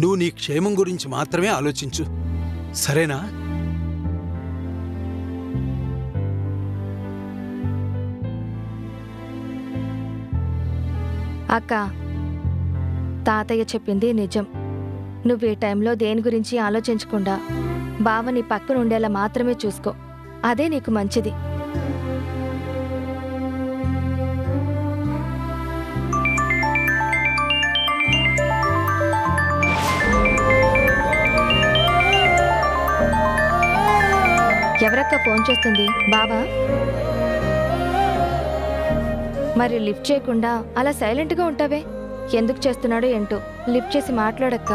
నువ్వు నీ క్షేమం గురించి మాత్రమే ఆలోచించు, సరేనా? అక్క, తాతయ్య చెప్పింది నిజం. నువ్వు ఈ టైంలో దేని గురించి ఆలోచించకుండా బావ నీ పక్కన ఉండేలా మాత్రమే చూసుకో. అదే నీకు మంచిది. ఎవరక్క ఫోన్ చేస్తుంది? బావా? మరి లిఫ్ట్ చేయకుండా అలా సైలెంట్గా ఉంటావే, ఎందుకు చేస్తున్నాడో ఏంటో. లిఫ్ట్ చేసి మాట్లాడక్క.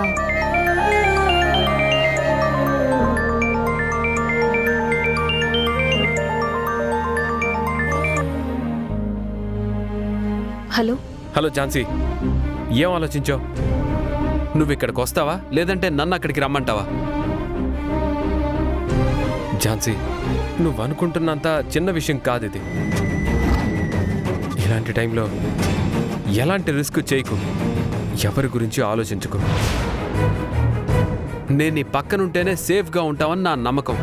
హలో హలో ఝాన్సీ, ఏం ఆలోచించావు? నువ్వు ఇక్కడికి వస్తావా లేదంటే నన్ను అక్కడికి రమ్మంటావా? ఝాన్సీ, నువ్వు అనుకుంటున్నంత చిన్న విషయం కాదు ఇది. ఇలాంటి టైంలో ఎలాంటి రిస్క్ చేయకు, ఎవరి గురించి ఆలోచించుకో. నేను నీ పక్కనుంటేనే సేఫ్గా ఉంటావని నా నమ్మకం.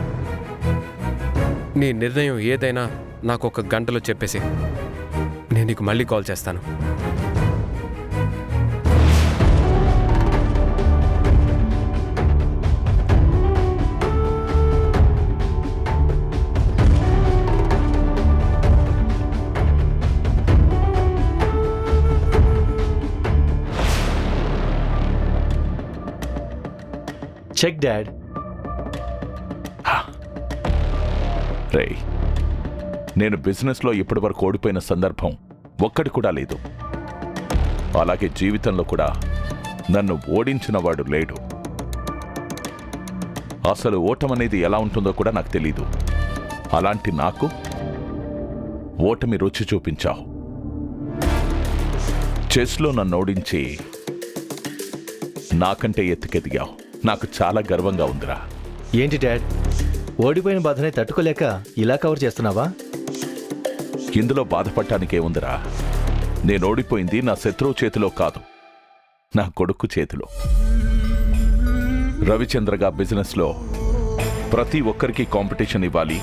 నీ నిర్ణయం ఏదైనా నాకు 1 గంటలో చెప్పేసి నేను నీకు మళ్ళీ కాల్ చేస్తాను. Check dad. రేయ్, నేను బిజినెస్లో ఇప్పటి వరకు ఓడిపోయిన సందర్భం ఒక్కటి కూడా లేదు. అలాగే జీవితంలో కూడా నన్ను ఓడించిన వాడు లేడు. అసలు ఓటమనేది ఎలా ఉంటుందో కూడా నాకు తెలీదు. అలాంటి నాకు ఓటమి రుచి చూపించావు. చెస్లో నన్ను ఓడించి నాకంటే ఎత్తుకెదిగావు. నాకు చాలా గర్వంగా ఉందిరా. ఏంటి డాడ్, ఓడిపోయిన బాధనే తట్టుకోలేక ఇలా కవర్ చేస్తున్నావా? ఇందులో బాధపడటానికే ఉందిరా. నేను ఓడిపోయింది నా శత్రువు చేతిలో కాదు, నా కొడుకు చేతిలో. రవిచంద్రగా బిజినెస్లో ప్రతి ఒక్కరికి కాంపిటీషన్ ఇవ్వాలి,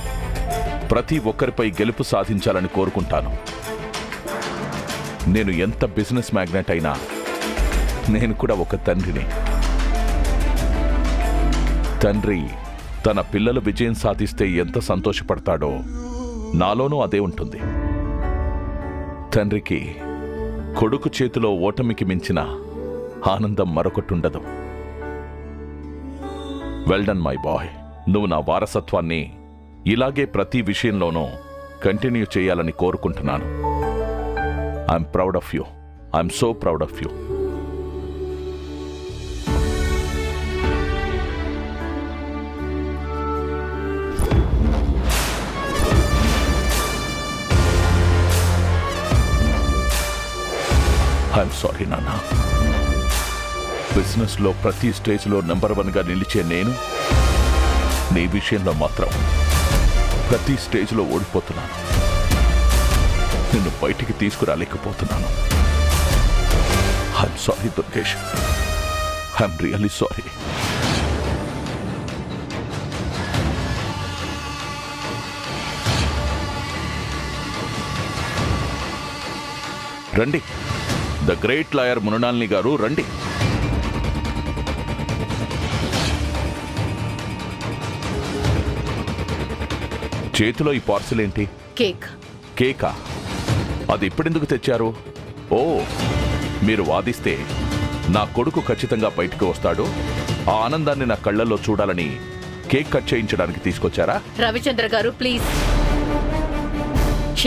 ప్రతి ఒక్కరిపై గెలుపు సాధించాలని కోరుకుంటాను. నేను ఎంత బిజినెస్ మ్యాగ్నెట్ అయినా నేను కూడా ఒక తండ్రిని. తండ్రి తన పిల్లలు విజయం సాధిస్తే ఎంత సంతోషపడతాడో నాలోనూ అదే ఉంటుంది. తండ్రికి కొడుకు చేతిలో ఓటమికి మించిన ఆనందం మరొకటుండదు. Well done my boy. నువ్వు నా వారసత్వాన్ని ఇలాగే ప్రతి విషయంలోనూ కంటిన్యూ చేయాలని కోరుకుంటున్నాను. I'm proud of you. I'm so proud of you. I'm sorry నాన్న. బిజినెస్లో ప్రతి స్టేజ్లో నెంబర్ 1గా నిలిచే నేను నీ విషయంలో మాత్రం ప్రతి స్టేజ్లో ఓడిపోతున్నాను. నిన్ను బయటికి తీసుకురాలేకపోతున్నాను. I'm sorry Durgesh. I'm really sorry. రండి, the great lawyer Mrunalini garu, రండి. చేతిలో ఈ పార్సిల్ ఏంటి? కేకా? అది ఇప్పుడెందుకు తెచ్చారు? ఓ, మీరు వాదిస్తే నా కొడుకు ఖచ్చితంగా బయటకు వస్తాడు, ఆ ఆనందాన్ని నా కళ్ళల్లో చూడాలని కేక్ కట్ చేయించడానికి తీసుకొచ్చారా? రవిచంద్ర గారు ప్లీజ్,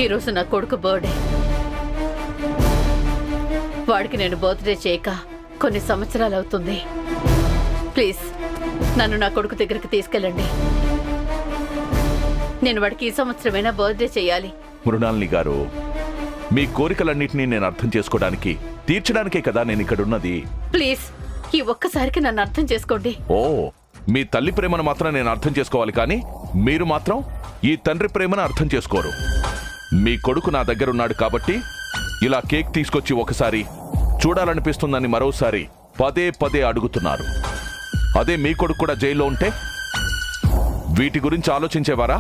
ఈరోజు నా కొడుకు బర్త్డే. వాడికి నేను బర్త్డే చేయక కొన్ని సంవత్సరాలు అవుతుంది. ప్లీజ్ నన్ను నా కొడుకు దగ్గరికి తీసుకెళ్ళండి. నేను వాడికి ఈ సంవత్సరమైనా బర్త్డే చేయాలి. మృణాలిని గారు, మీ కోరికలన్నింటినీ నేను అర్థం చేసుకోవడానికి, తీర్చడానికే కదా నేను ఇక్కడ ఉన్నది. ప్లీజ్ ఈ ఒక్కసారికి నన్ను అర్థం చేసుకోండి. ఓ, మీ తల్లి ప్రేమను మాత్రం నేను అర్థం చేసుకోవాలి, కానీ మీరు మాత్రం ఈ తండ్రి ప్రేమను అర్థం చేసుకోరు. మీ కొడుకు నా దగ్గర ఉన్నాడు కాబట్టి ఇలా కేక్ తీసుకొచ్చి ఒకసారి చూడాలనిపిస్తుందని మరోసారి పదే పదే అడుగుతున్నారు. అదే మీ కొడుకు కూడా జైల్లో ఉంటే వీటి గురించి ఆలోచించేవారా,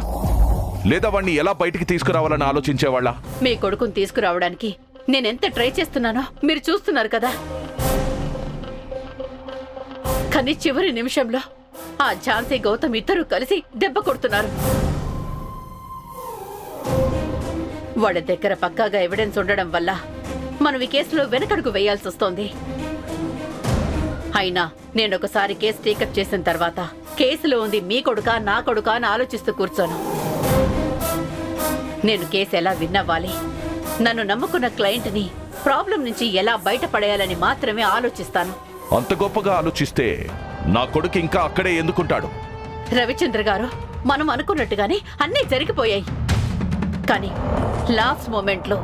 లేదా వాణ్ణి ఎలా బయటికి తీసుకురావాలని ఆలోచించేవాళ్ళ? మీ కొడుకుని తీసుకురావడానికి నేనెంత ట్రై చేస్తున్నానో మీరు చూస్తున్నారు కదా. కానీ చివరి నిమిషంలో ఆ ఝాన్సీ గౌతమ్ ఇద్దరూ కలిసి దెబ్బ కొడుతున్నారు. వాళ్ళ దగ్గర పక్కాగా ఎవిడెన్స్ ఉండడం వల్ల మనం ఈ కేసులో వెనకడుగు వేయాల్సి వస్తోంది. అయినా నేనొకసారి కేసు టేకప్ చేసిన తర్వాత కేసులో ఉంది మీ కొడుకా నా కొడుకా అని ఆలోచిస్తూ కూర్చోను. నేను కేసు ఎలా విన్నవ్వాలి, నన్ను నమ్ముకున్న క్లయింట్ని ప్రాబ్లం నుంచి ఎలా బయటపడేయాలని మాత్రమే ఆలోచిస్తాను. అంత గొప్పగా ఆలోచిస్తే నా కొడుకు ఇంకా అక్కడే ఎందుకుంటాడు? రవిచంద్ర గారు, మనం అనుకున్నట్టుగానే అన్నీ జరిగిపోయాయి. కానీ లాస్ట్ మూమెంట్లో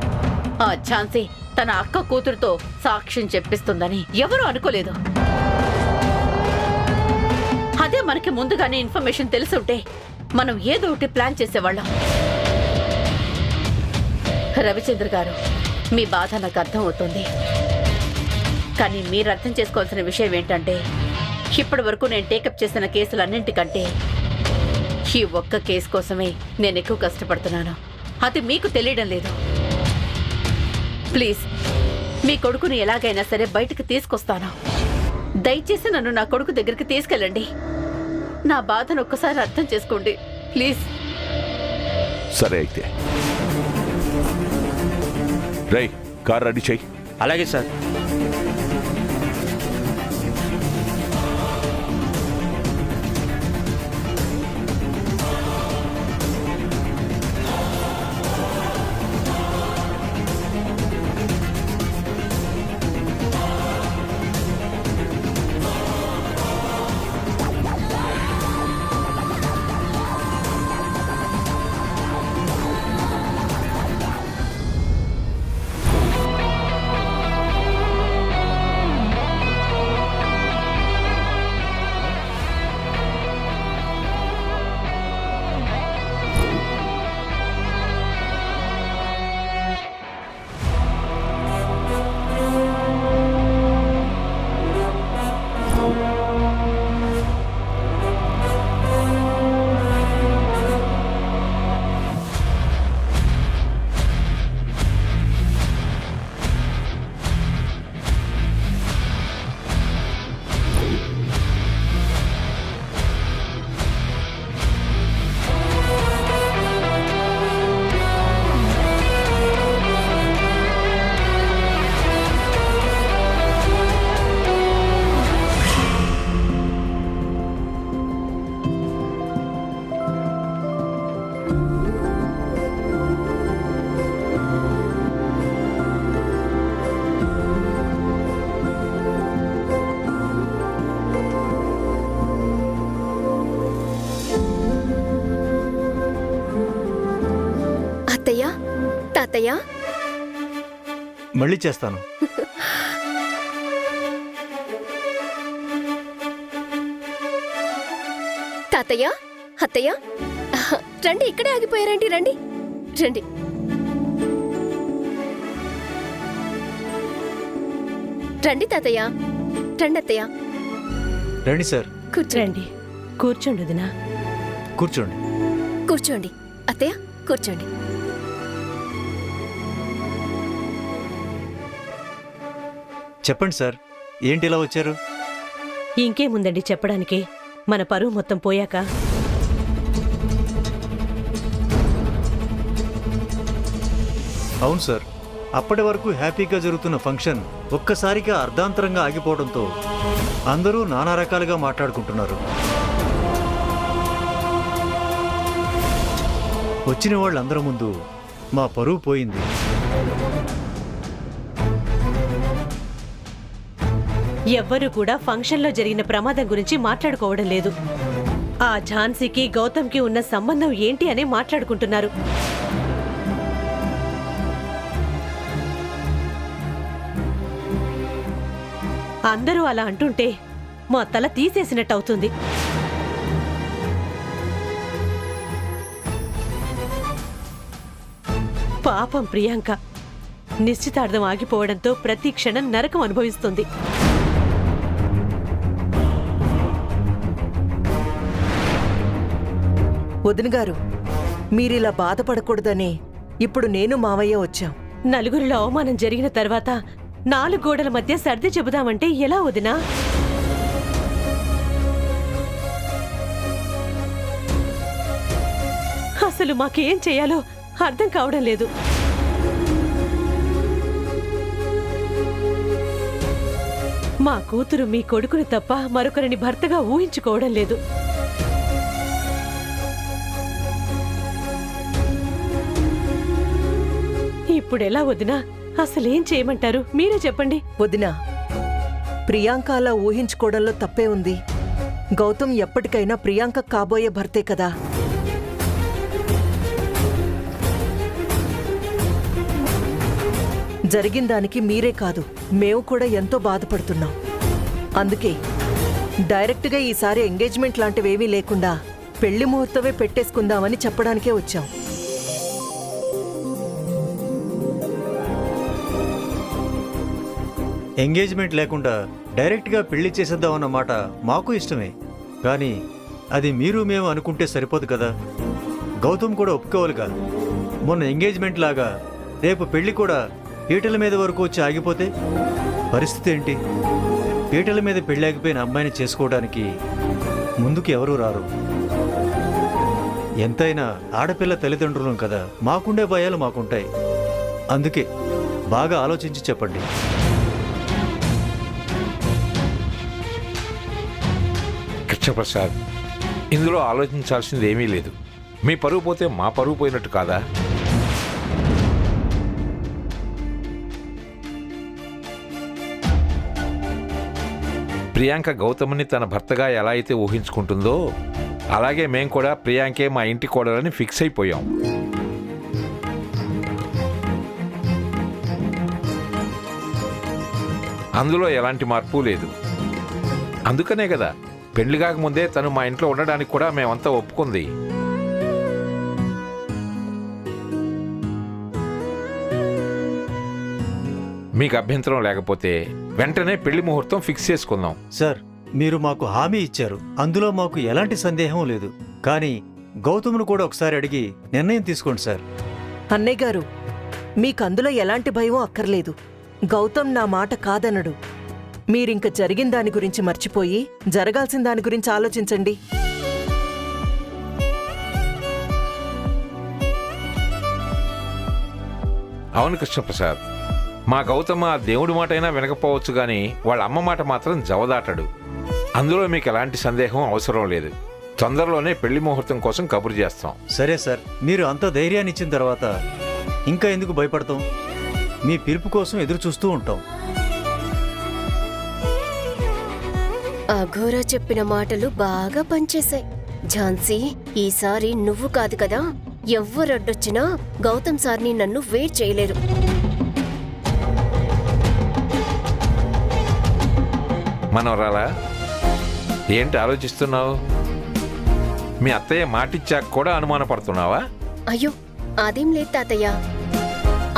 ఆ ఝాన్సీ తన అక్క కూతురుతో సాక్ష్యం చెప్పిస్తుందని ఎవరూ అనుకోలేదు. అదే మనకి ముందుగానే ఇన్ఫర్మేషన్ తెలుసుంటే మనం ఏదో ఒకటి ప్లాన్ చేసేవాళ్ళం. రవిచంద్ర గారు, మీ బాధ నాకు అర్థం అవుతుంది. కానీ మీరు అర్థం చేసుకోవాల్సిన విషయం ఏంటంటే, ఇప్పటి వరకు నేను టేకప్ చేసిన కేసులన్నింటికంటే ఈ ఒక్క కేసు కోసమే నేను ఎక్కువ కష్టపడుతున్నాను. అది మీకు తెలియడం లేదు. ప్లీజ్, మీ కొడుకుని ఎలాగైనా సరే బయటకు తీసుకొస్తాను. దయచేసి నన్ను నా కొడుకు దగ్గరికి తీసుకెళ్ళండి. నా బాధను ఒక్కసారి అర్థం చేసుకోండి ప్లీజ్. సరే అయితే రై, కార్ రెడీ చెయ్యి. అలాగే సార్. అత్తయ్య, తాతయ్య, మళ్ళీ చేస్తాను. తాతయ్య, అత్తయ్య, రండి. ఇక్కడే ఆగిపోయారండి. రండి రండి. రండి తాతయ్య, రండి అత్తయ్య. రండి సార్. కూర్చోండి. కూర్చోండి వదినా. కూర్చోండి. కూర్చోండి అత్తయ్య, కూర్చోండి. చెప్పండి సార్, ఏంటి ఇలా వచ్చారు? ఇంకేముందండి చెప్పడానికి, మన పరువు మొత్తం పోయాక అవును సార్, అప్పటి వరకు హ్యాపీగా జరుగుతున్న ఫంక్షన్ ఒక్కసారిగా అర్ధాంతరంగా ఆగిపోవడంతో అందరూ నానా రకాలుగా మాట్లాడుకుంటున్నారు. వచ్చిన వాళ్ళందరి ముందు మా పరువు పోయింది. ఎవ్వరూ కూడా ఫంక్షన్లో జరిగిన ప్రమాదం గురించి మాట్లాడుకోవడం లేదు. ఆ ఝాన్సీకి గౌతమ్కి ఉన్న సంబంధం ఏంటి అని మాట్లాడుకుంటున్నారు. అందరూ అలా అంటుంటే మా తల తీసేసినట్టు అవుతుంది. పాపం ప్రియాంక నిశ్చితార్థం ఆగిపోవడంతో ప్రతి క్షణం నరకం అనుభవిస్తుంది. వదిన గారు, మీరిలా బాధపడకూడదనే ఇప్పుడు నేను మావయ్య వచ్చాం. నలుగురిలో అవమానం జరిగిన తర్వాత 4 గోడల మధ్య సర్ది చెబుదామంటే ఎలా వదినా? అసలు మాకేం చేయాలో అర్థం కావడం లేదు. మా కూతురు మీ కొడుకుని తప్ప మరొకరిని భర్తగా ఊహించుకోవడం లేదు. ఇప్పుడెలా వదినా? అసలేం చేయమంటారు? మీరే చెప్పండి. వదినా, ప్రియాంక అలా ఊహించుకోవడంలో తప్పే ఉంది. గౌతమ్ ఎప్పటికైనా ప్రియాంక కాబోయే భర్తే కదా. జరిగిన దానికి మీరే కాదు, మేము కూడా ఎంతో బాధపడుతున్నాం. అందుకే డైరెక్ట్గా ఈసారి ఎంగేజ్మెంట్ లాంటివేమీ లేకుండా పెళ్లి ముహూర్తమే పెట్టేసుకుందామని చెప్పడానికే వచ్చాం. ఎంగేజ్మెంట్ లేకుండా డైరెక్ట్గా పెళ్లి చేసేద్దామన్న మాట మాకు ఇష్టమే. కానీ అది మీరు మేము అనుకుంటే సరిపోదు కదా. గౌతమ్ కూడా ఒప్పుకోవాలిగా. మొన్న ఎంగేజ్మెంట్ లాగా రేపు పెళ్లి కూడా పీటల మీద వరకు వచ్చి ఆగిపోతే పరిస్థితి ఏంటి? పీటల మీద పెళ్లి ఆగిపోయిన అమ్మాయిని చేసుకోవడానికి ముందుకు ఎవరూ రారు. ఎంతైనా ఆడపిల్ల తల్లిదండ్రులం కదా, మాకుండే భయాలు మాకుంటాయి. అందుకే బాగా ఆలోచించి చెప్పండి. కృష్ణప్రసాద్, ఇందులో ఆలోచించాల్సింది ఏమీ లేదు. మీ పరువు పోతే మా పరువు పోయినట్టు కాదా? ప్రియాంక గౌతమ్ని తన భర్తగా ఎలా అయితే ఊహించుకుంటుందో అలాగే మేం కూడా ప్రియాంకే మా ఇంటి కోడలని ఫిక్స్ అయిపోయాం. అందులో ఎలాంటి మార్పు లేదు. అందుకనే కదా పెళ్లి కాకముందే తను మా ఇంట్లో ఉండడానికి కూడా మేమంతా ఒప్పుకుంది. మీకు అభ్యంతరం లేకపోతే వెంటనే పెళ్లి ముహూర్తం ఫిక్స్ చేసుకుందాం. సార్, మీరు మాకు హామీ ఇచ్చారు, అందులో మాకు ఎలాంటి సందేహం లేదు. కానీ గౌతమ్ను కూడా ఒకసారి అడిగి నిర్ణయం తీసుకోండి సార్. అన్నయ్య గారు, మీకందులో ఎలాంటి భయం అక్కర్లేదు. గౌతమ్ నా మాట కాదనడు. మీరింక జరిగిన దాని గురించి మర్చిపోయి జరగాల్సిన దాని గురించి ఆలోచించండి. అవును కృష్ణప్రసాద్, మా గౌతమ ఆ దేవుడి మాట అయినా వినకపోవచ్చు కానీ వాళ్ళ అమ్మ మాట మాత్రం జవదాటడు. అందులో మీకు ఎలాంటి సందేహం అవసరం లేదు. తొందరలోనే పెళ్లి ముహూర్తం కోసం కబురు చేస్తాం. సరే సార్, మీరు అంత ధైర్యాన్ని ఇచ్చిన తర్వాత ఇంకా ఎందుకు భయపడతాం? మీ పిలుపు కోసం ఎదురు చూస్తూ ఉంటాం. అఘోరా చెప్పిన మాటలు బాగా పనిచేశాయి. ఝాన్సీ, ఈసారి నువ్వు కాదు కదా, ఎవ్వరడ్డొచ్చినా గౌతమ్ సార్ని నన్ను వెయిట్ చేయలేరు. మనవరాలా, ఏంటి ఆలోచిస్తున్నావు? మీ అత్తయ్య మాటిచ్చాక కూడా అనుమానపడుతున్నావా? అయ్యో, అదేం లేదు తాతయ్య.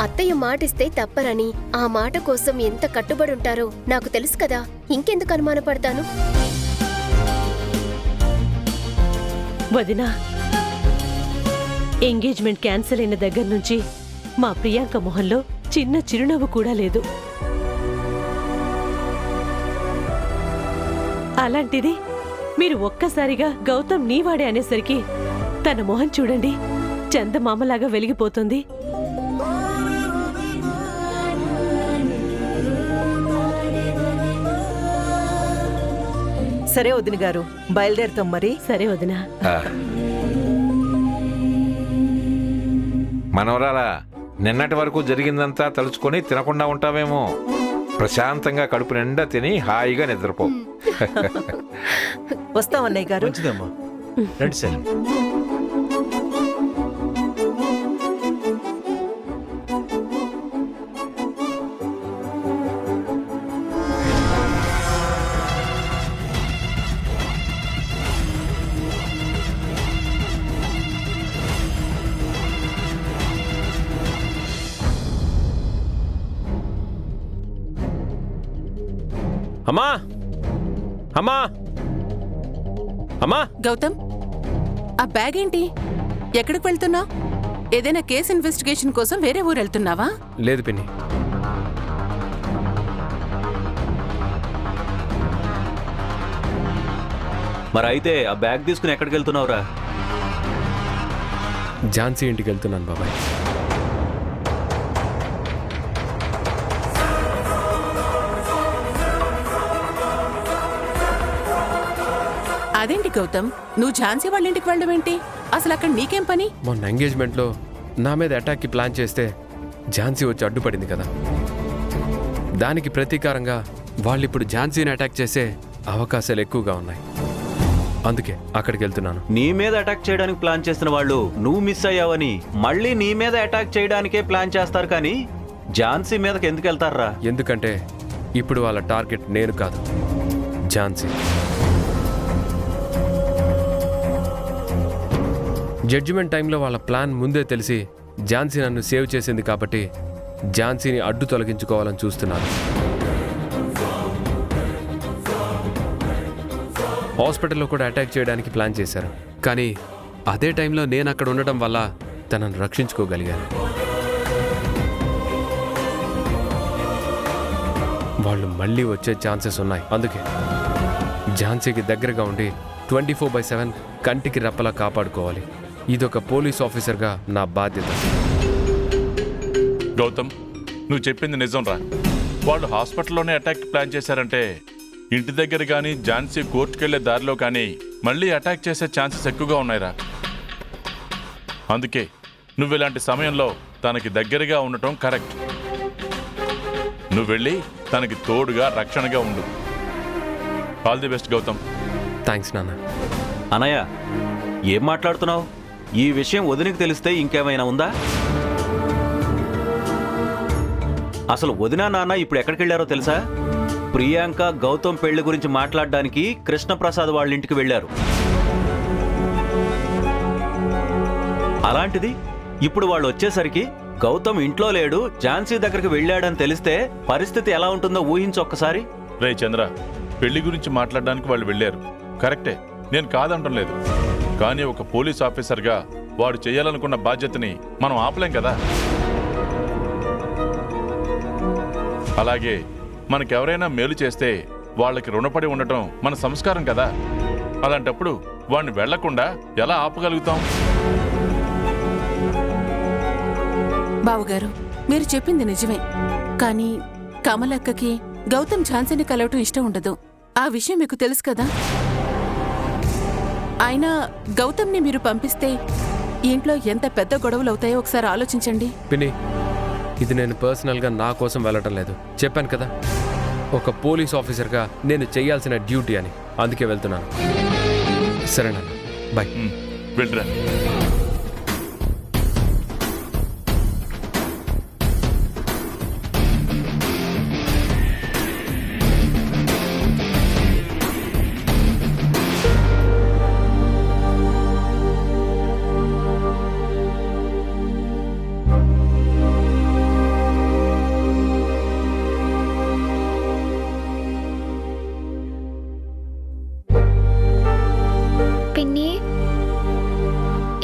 అత్తయ్య మాటిస్తే తప్పరని, ఆ మాట కోసం ఎంత కట్టుబడుంటారో నాకు తెలుసు కదా. ఇంకెందుకు అనుమానపడతాను? వదినా, ఎంగేజ్మెంట్ క్యాన్సిల్ అయిన దగ్గర నుంచి మా ప్రియాంక మొహంలో చిన్న చిరునవ్వు కూడా లేదు. అలాంటిది మీరు ఒక్కసారిగా గౌతమ్ నీవాడే అనేసరికి తన మొహం చూడండి, చందమామలాగా వెలిగిపోతుంది. సరే వదిన గారు, బయలుదేరుతాం మరి. సరే వదినా. మనవరాలా, నిన్నటి వరకు జరిగిందంతా తలుచుకొని తినకుండా ఉంటావేమో. ప్రశాంతంగా కడుపు నిండా తిని హాయిగా నిద్రపో. వస్తాం అన్నయ్య గారు. మంచిదమ్మా, రండి సార్. అమ్మా అమ్మా అమ్మా గౌతమ్, ఆ బ్యాగ్ ఏంటి? ఎక్కడికి వెళ్తున్నావు? ఏదైనా కేసు ఇన్వెస్టిగేషన్ కోసం వేరే ఊరు వెళ్తున్నావా? లేదు పిన్ని. మరి అయితే ఆ బ్యాగ్ తీసుకుని ఎక్కడికి వెళ్తున్నావురా? ఝాన్సీ ఇంటికి వెళ్తున్నాను బాబాయ్. అదేంటి గౌతమ్, నువ్వు ఝాన్సీ వాళ్ళ ఇంటికి వెళ్ళడం ఏంటి? అసలు అక్కడ నీకేం పని? మొన్న ఎంగేజ్మెంట్లో నా మీద అటాక్కి ప్లాన్ చేస్తే ఝాన్సీ వచ్చి అడ్డుపడింది కదా, దానికి ప్రతీకారంగా వాళ్ళు ఇప్పుడు ఝాన్సీని అటాక్ చేసే అవకాశాలు ఎక్కువగా ఉన్నాయి. అందుకే అక్కడికి వెళ్తున్నాను. నీ మీద అటాక్ చేయడానికి ప్లాన్ చేసిన వాళ్ళు నువ్వు మిస్ అయ్యావని మళ్ళీ నీ మీద అటాక్ చేయడానికే ప్లాన్ చేస్తారు, కానీ ఝాన్సీ మీదకి ఎందుకు వెళ్తారా? ఎందుకంటే ఇప్పుడు వాళ్ళ టార్గెట్ నేను కాదు, ఝాన్సీ. జడ్జిమెంట్ టైంలో వాళ్ళ ప్లాన్ ముందే తెలిసి ఝాన్సీ నన్ను సేవ్ చేసింది కాబట్టి ఝాన్సీని అడ్డు తొలగించుకోవాలని చూస్తున్నాను. హాస్పిటల్లో కూడా అటాక్ చేయడానికి ప్లాన్ చేశారు, కానీ అదే టైంలో నేను అక్కడ ఉండటం వల్ల తనను రక్షించుకోగలిగాను. వాళ్ళు మళ్ళీ వచ్చే ఛాన్సెస్ ఉన్నాయి. అందుకే ఝాన్సీకి దగ్గరగా ఉండి 24/7 కంటికి రెప్పలా కాపాడుకోవాలి. ఇదొక పోలీస్ ఆఫీసర్గా నా బాధ్యత. గౌతమ్, నువ్వు చెప్పింది నిజం రా. వాళ్ళు హాస్పిటల్లోనే అటాక్ ప్లాన్ చేశారంటే ఇంటి దగ్గర కానీ ఝాన్సీ కోర్టుకెళ్లే దారిలో కానీ మళ్ళీ అటాక్ చేసే ఛాన్సెస్ ఎక్కువగా ఉన్నాయిరా. అందుకే నువ్వు ఇలాంటి సమయంలో తనకి దగ్గరగా ఉండటం కరెక్ట్. నువ్వు వెళ్ళి తనకి తోడుగా రక్షణగా ఉండు. All the best Gautam. Thanks నాన్న. అనయ్య, ఏం మాట్లాడుతున్నావు? ఈ విషయం వదినకి తెలిస్తే ఇంకేమైనా ఉందా? అసలు వదినా నాన్న ఇప్పుడు ఎక్కడికి వెళ్ళారో తెలుసా? ప్రియాంక గౌతమ్ పెళ్లి గురించి మాట్లాడడానికి కృష్ణప్రసాద్ వాళ్ళ ఇంటికి వెళ్ళారు. అలాంటిది ఇప్పుడు వాళ్ళు వచ్చేసరికి గౌతమ్ ఇంట్లో లేడు, ఝాన్సీ దగ్గరికి వెళ్ళాడని తెలిస్తే పరిస్థితి ఎలా ఉంటుందో ఊహించు ఒక్కసారి. రే చంద్ర, పెళ్లి గురించి మాట్లాడడానికి వాళ్ళు వెళ్ళారు కరెక్టే, నేను కాదంటం లేదు. కానీ ఒక పోలీస్ ఆఫీసర్గా వాడు చేయాలనుకున్న బాధ్యతని మనం ఆపలేం కదా. అలాగే మనకెవరైనా మేలు చేస్తే వాళ్ళకి రుణపడి ఉండటం మన సంస్కారం కదా. అలాంటప్పుడు వాడిని వెళ్లకుండా ఎలా ఆపగలుగుతాం? బావగారు, మీరు చెప్పింది నిజమే. కానీ కమలక్కకి గౌతమ్ ఝాన్సీని కలవటం ఇష్టం ఉండదు. ఆ విషయం మీకు తెలుసు కదా. అయినా గౌతమ్ని మీరు పంపిస్తే ఇంట్లో ఎంత పెద్ద గొడవలు అవుతాయో ఒకసారి ఆలోచించండి. పిన్ని, ఇది నేను పర్సనల్గా నా కోసం వెళ్ళటం లేదు. చెప్పాను కదా, ఒక పోలీస్ ఆఫీసర్గా నేను చేయాల్సిన డ్యూటీ అని. అందుకే వెళ్తున్నాను. సరేనా, బాయ్. వెళ్ళరా.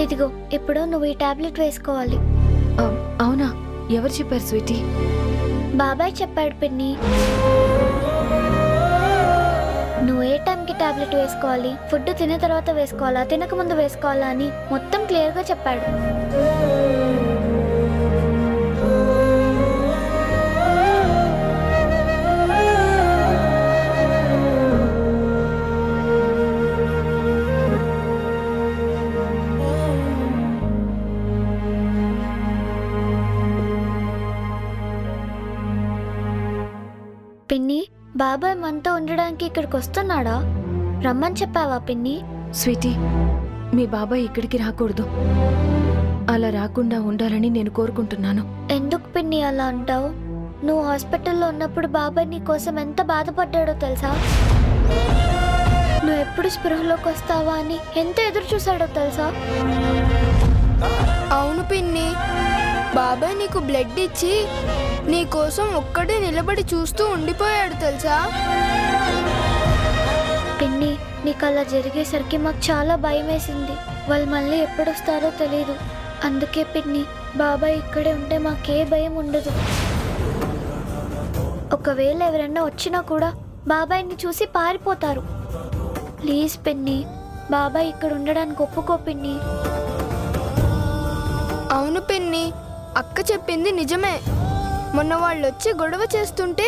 ఇదిగో, ఇప్పుడు నువ్వు ఈ టాబ్లెట్ వేసుకోవాలి. అవునా? ఎవరు చెప్పారు స్వీటీ? బాబాయ్ చెప్పాడు పిన్ని. నువ్వు ఏ టైంకి టాబ్లెట్ వేసుకోవాలి, ఫుడ్ తిన్న తర్వాత వేసుకోవాలా, తినక ముందు వేసుకోవాలా అని మొత్తం క్లియర్గా చెప్పాడు. పిన్ని, బాబాయ్ మనతో ఉండడానికి ఇక్కడికి వస్తున్నాడా? రమ్మని చెప్పావా పిన్ని? స్వీటీ, మీ బాబాయ్ ఇక్కడికి రాకూడదు. అలా రాకుండా ఉండాలని నేను కోరుకుంటున్నాను. ఎందుకు పిన్ని అలా అంటావు? నువ్వు హాస్పిటల్లో ఉన్నప్పుడు బాబాయ్ నీ కోసం ఎంత బాధపడ్డాడో తెలుసా? నువ్వు ఎప్పుడు స్పృహలోకి వస్తావా అని ఎంత ఎదురు చూశాడో తెలుసా? అవును పిన్ని, బాబాయ్ నీకు బ్లడ్ ఇచ్చి నీ కోసం ఒక్కడే నిలబడి చూస్తూ ఉండిపోయాడు తెలుసా? పిన్ని, నీకు అలా జరిగేసరికి మాకు చాలా భయం వేసింది. వాళ్ళు మళ్ళీ ఎప్పుడొస్తారో తెలీదు. అందుకే పిన్ని, బాబాయ్ ఇక్కడే ఉంటే మాకే భయం ఉండదు. ఒకవేళ ఎవరైనా వచ్చినా కూడా బాబాయ్ని చూసి పారిపోతారు. ప్లీజ్ పిన్ని, బాబాయ్ ఇక్కడ ఉండడానికి ఒప్పుకో పిన్ని. అవును పిన్ని, అక్క చెప్పింది నిజమే. మొన్న వాళ్ళు వచ్చి గొడవ చేస్తుంటే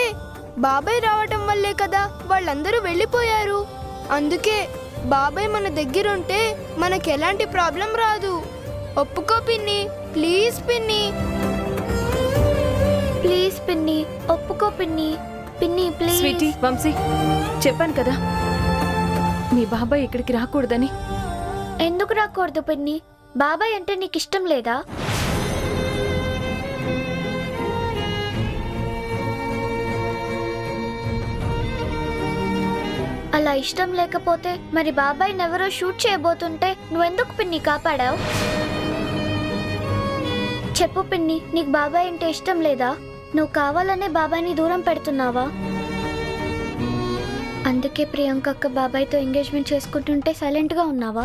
బాబాయ్ రావటం వల్లే కదా వాళ్ళందరూ వెళ్ళిపోయారు. అందుకే బాబాయ్ మన దగ్గరుంటే మనకి ఎలాంటి ప్రాబ్లం రాదు. ఒప్పుకో పిన్ని, ప్లీజ్ పిన్ని. ప్లీజ్ పిన్ని, ఒప్పుకో పిన్ని. పిన్ని ప్లీజ్. స్వీటీ, వంశీ, చెప్పాను కదా మీ బాబాయ్ ఇక్కడికి రాకూడదని. ఎందుకు రాకూడదు పిన్ని? బాబాయ్ అంటే నీకు ఇష్టం లేదా? అలా ఇష్టం లేకపోతే మరి బాబాయ్ని ఎవరో షూట్ చేయబోతుంటే నువ్వెందుకు పిన్ని కాపాడావు? చెప్పు పిన్ని, నీకు బాబాయ్ అంటే ఇష్టం లేదా? నువ్వు కావాలనే బాబాయ్ని దూరం పెడుతున్నావా? అందుకే ప్రియాంక అక్క బాబాయ్తో ఎంగేజ్మెంట్ చేసుకుంటుంటే సైలెంట్గా ఉన్నావా?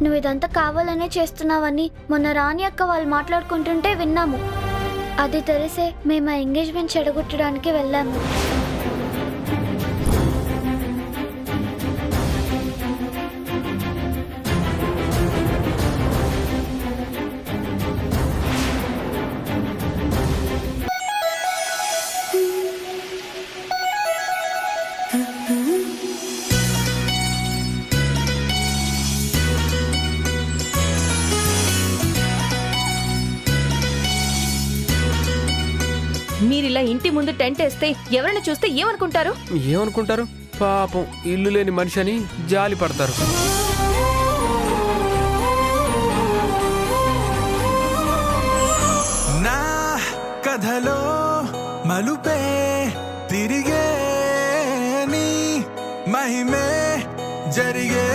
నువ్వు ఇదంతా కావాలనే చేస్తున్నావని మొన్న రాణి అక్క వాళ్ళు మాట్లాడుకుంటుంటే విన్నాము. అది తెలిసే మేము ఆ ఎంగేజ్మెంట్ చెడగొట్టడానికి వెళ్ళాము. మీరిలా ఇంటి ముందు టెంట్ వేస్తే ఎవరైనా చూస్తే ఏమనుకుంటారు? ఏమనుకుంటారు? పాపం ఇల్లు లేని మనిషి అని జాలి పడతారు. నా కథలో మలుపే తిరిగే నీ మహిమే జరిగే